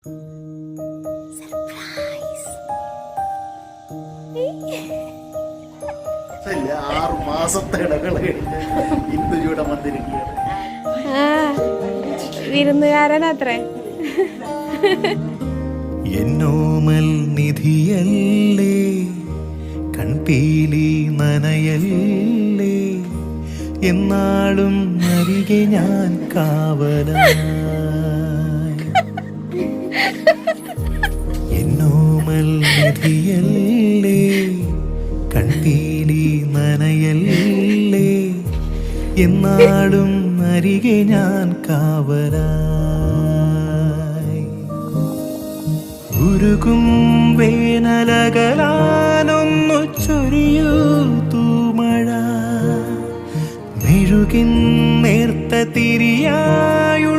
ഇല്ല, 6 മാസത്തെ ഇടകൾ കഴിഞ്ഞ് ഇന്ദുജൂടെ വന്നിരിക്കുകയാണ്. വിരുന്നുകാരനത്രേ. എന്നോമൽ നിധിയല്ലേ, കൺപീലി നനയല്ലേ, എന്നാളും അരികെ ഞാൻ കാവലായി. എന്നോമൽ നിധിയല്ലേ, കൺപീലി നനയല്ലേ, എന്നാളും അരികെ ഞാൻ കാവലായി. ഉരുകും വേനലകലാനൊന്നു ചൊരിയൂ തൂമഴ, മെഴുകിൻ നേർത്ത തിരിയായു